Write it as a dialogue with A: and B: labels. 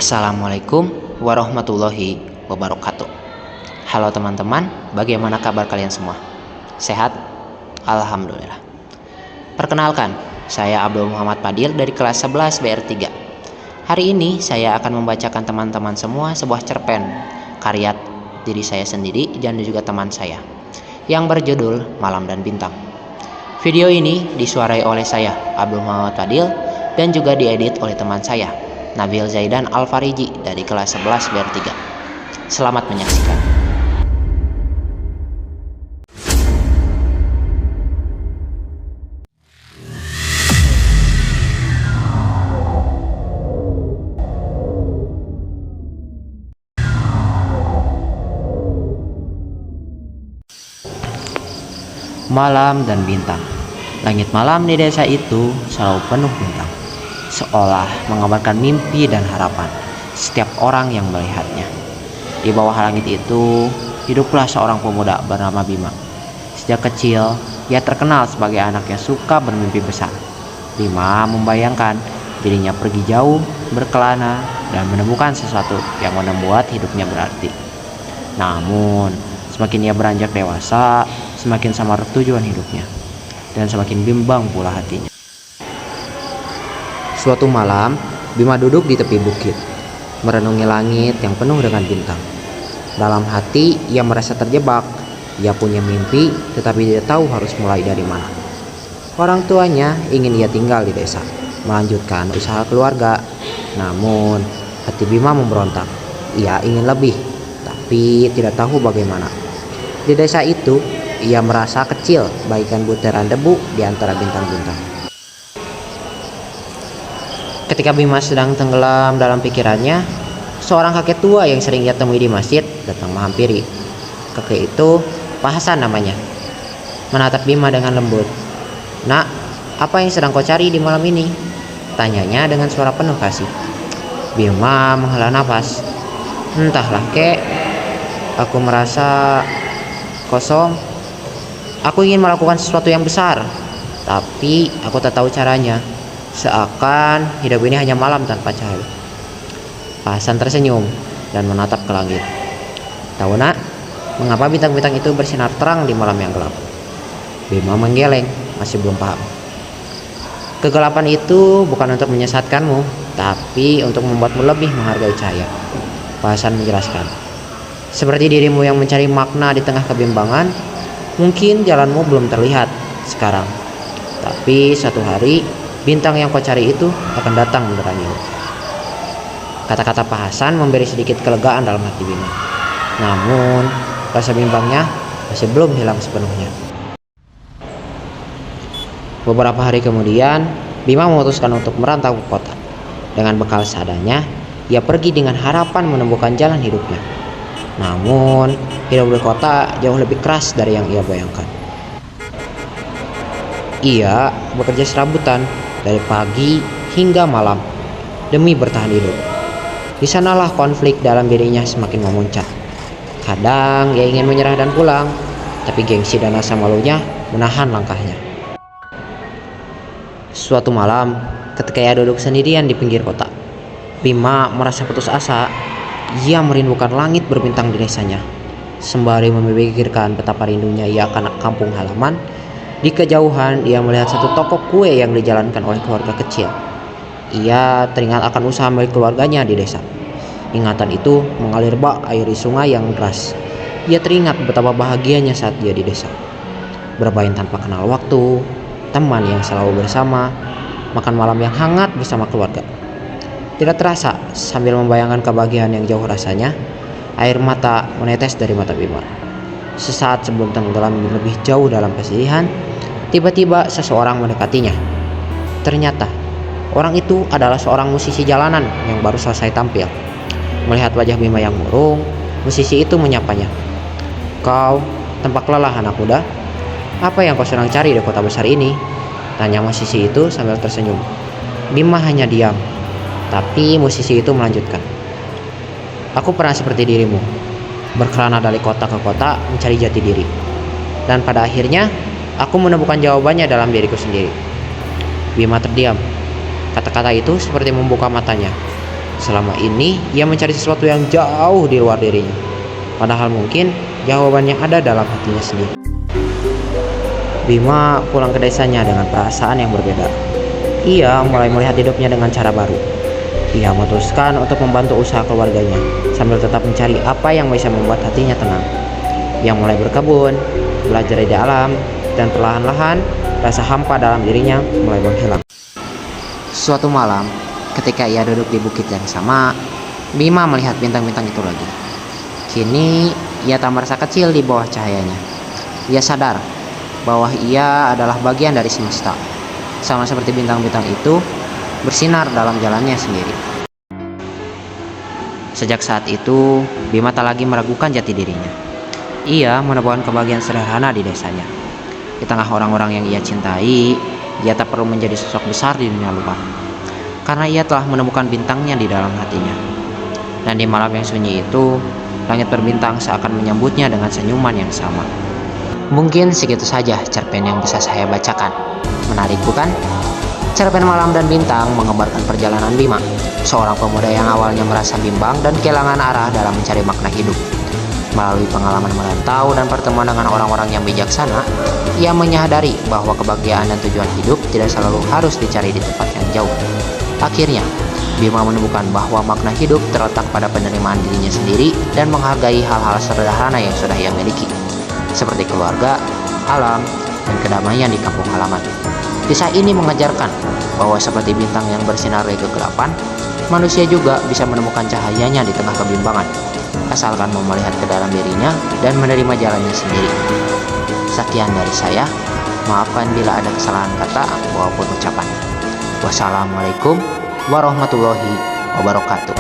A: Assalamualaikum warahmatullahi wabarakatuh. Halo teman-teman, bagaimana kabar kalian semua? Sehat? Alhamdulillah. Perkenalkan, saya Abdul Muhammad Fadil dari kelas 11 BR3. Hari ini saya akan membacakan teman-teman semua sebuah cerpen karya diri saya sendiri dan juga teman saya yang berjudul Malam dan Bintang. Video ini disuarai oleh saya, Abdul Muhammad Fadil, dan juga diedit oleh teman saya, Nabil Zaidan Al-Fariji dari kelas 11 BR3. Selamat menyaksikan. Malam dan bintang. Langit malam di desa itu selalu penuh bintang, seolah mengabarkan mimpi dan harapan setiap orang yang melihatnya. Di bawah langit itu hiduplah seorang pemuda bernama Bima. Sejak kecil ia terkenal sebagai anak yang suka bermimpi besar. Bima membayangkan dirinya pergi jauh, berkelana, dan menemukan sesuatu yang membuat hidupnya berarti. Namun semakin ia beranjak dewasa, semakin samar tujuan hidupnya, dan semakin bimbang pula hatinya. Suatu malam, Bima duduk di tepi bukit, merenungi langit yang penuh dengan bintang. Dalam hati, ia merasa terjebak. Ia punya mimpi, tetapi tidak tahu harus mulai dari mana. Orang tuanya ingin ia tinggal di desa, melanjutkan usaha keluarga. Namun, hati Bima memberontak. Ia ingin lebih, tapi tidak tahu bagaimana. Di desa itu, ia merasa kecil bagaikan butiran debu di antara bintang-bintang. Ketika Bima sedang tenggelam dalam pikirannya, seorang kakek tua yang sering ia temui di masjid datang menghampiri. Kakek itu Pak Hasan namanya. Menatap Bima dengan lembut. "Nak, apa yang sedang kau cari di malam ini?" tanyanya dengan suara penuh kasih. Bima menghela nafas. "Entahlah, kek. Aku merasa kosong. Aku ingin melakukan sesuatu yang besar, tapi aku tak tahu caranya. Seakan hidup ini hanya malam tanpa cahaya." Pak Hasan tersenyum dan menatap ke langit. "Tahu nak, mengapa bintang-bintang itu bersinar terang di malam yang gelap?" Bima menggeleng, masih belum paham. "Kegelapan itu bukan untuk menyesatkanmu, tapi untuk membuatmu lebih menghargai cahaya," Pak Hasan menjelaskan. "Seperti dirimu yang mencari makna di tengah kebimbangan, mungkin jalanmu belum terlihat sekarang, tapi suatu hari bintang yang kau cari itu akan datang menerangimu." Kata-kata Pak Hasan memberi sedikit kelegaan dalam hati Bima. Namun rasa bimbangnya masih belum hilang sepenuhnya. Beberapa hari kemudian, Bima memutuskan untuk merantau ke kota. Dengan bekal seadanya, ia pergi dengan harapan menemukan jalan hidupnya. Namun, hidup di kota jauh lebih keras dari yang ia bayangkan. Ia bekerja serabutan dari pagi hingga malam demi bertahan hidup. Di sanalah konflik dalam dirinya semakin memuncak. Kadang ia ingin menyerah dan pulang, tapi gengsi dan rasa malunya menahan langkahnya. Suatu malam, ketika ia duduk sendirian di pinggir kota, Bima merasa putus asa. Ia merindukan langit berbintang di desanya. Sembari memikirkan betapa rindunya ia akan kampung halaman, di kejauhan ia melihat satu toko kue yang dijalankan oleh keluarga kecil. Ia teringat akan usaha milik keluarganya di desa. Ingatan itu mengalir bak air di sungai yang deras. Ia teringat betapa bahagianya saat dia di desa. Bermain tanpa kenal waktu, teman yang selalu bersama, makan malam yang hangat bersama keluarga. Tidak terasa, sambil membayangkan kebahagiaan yang jauh rasanya, air mata menetes dari mata Bima. Sesaat sebelum tenggelam lebih jauh dalam kesedihan, tiba-tiba seseorang mendekatinya. Ternyata, orang itu adalah seorang musisi jalanan yang baru selesai tampil. Melihat wajah Bima yang murung, musisi itu menyapanya. "Kau tampak lelah, anak muda. Apa yang kau sedang cari di kota besar ini?" tanya musisi itu sambil tersenyum. Bima hanya diam. Tapi musisi itu melanjutkan, "Aku pernah seperti dirimu, berkelana dari kota ke kota mencari jati diri. Dan pada akhirnya, aku menemukan jawabannya dalam diriku sendiri." Bima terdiam. Kata-kata itu seperti membuka matanya. Selama ini ia mencari sesuatu yang jauh di luar dirinya, padahal mungkin jawabannya ada dalam hatinya sendiri. Bima pulang ke desanya dengan perasaan yang berbeda. Ia mulai melihat hidupnya dengan cara baru. Ia memutuskan untuk membantu usaha keluarganya sambil tetap mencari apa yang bisa membuat hatinya tenang. Ia mulai berkebun, belajar di alam, dan perlahan-lahan rasa hampa dalam dirinya mulai menghilang. Suatu malam, ketika ia duduk di bukit yang sama, Bima melihat bintang-bintang itu lagi. Kini ia tak merasa kecil di bawah cahayanya. Ia sadar bahwa ia adalah bagian dari semesta, sama seperti bintang-bintang itu bersinar dalam jalannya sendiri. Sejak saat itu, Bima tak lagi meragukan jati dirinya. Ia menemukan kebahagiaan sederhana di desanya. Di tengah orang-orang yang ia cintai, ia tak perlu menjadi sosok besar di dunia luar, karena ia telah menemukan bintangnya di dalam hatinya. Dan di malam yang sunyi itu, langit berbintang seakan menyambutnya dengan senyuman yang sama. Mungkin segitu saja cerpen yang bisa saya bacakan. Menarik bukan? Cerpen Malam dan Bintang menggambarkan perjalanan Bima, seorang pemuda yang awalnya merasa bimbang dan kehilangan arah dalam mencari makna hidup. Melalui pengalaman merantau dan pertemuan dengan orang-orang yang bijaksana, ia menyadari bahwa kebahagiaan dan tujuan hidup tidak selalu harus dicari di tempat yang jauh. Akhirnya, Bima menemukan bahwa makna hidup terletak pada penerimaan dirinya sendiri dan menghargai hal-hal sederhana yang sudah ia miliki, seperti keluarga, alam, dan kedamaian di kampung halaman. Kisah ini mengajarkan bahwa seperti bintang yang bersinar dari kegelapan, manusia juga bisa menemukan cahayanya di tengah kebimbangan, asalkan mau melihat ke dalam dirinya dan menerima jalannya sendiri. Sekian dari saya, maafkan bila ada kesalahan kata maupun ucapan. Wassalamualaikum warahmatullahi wabarakatuh.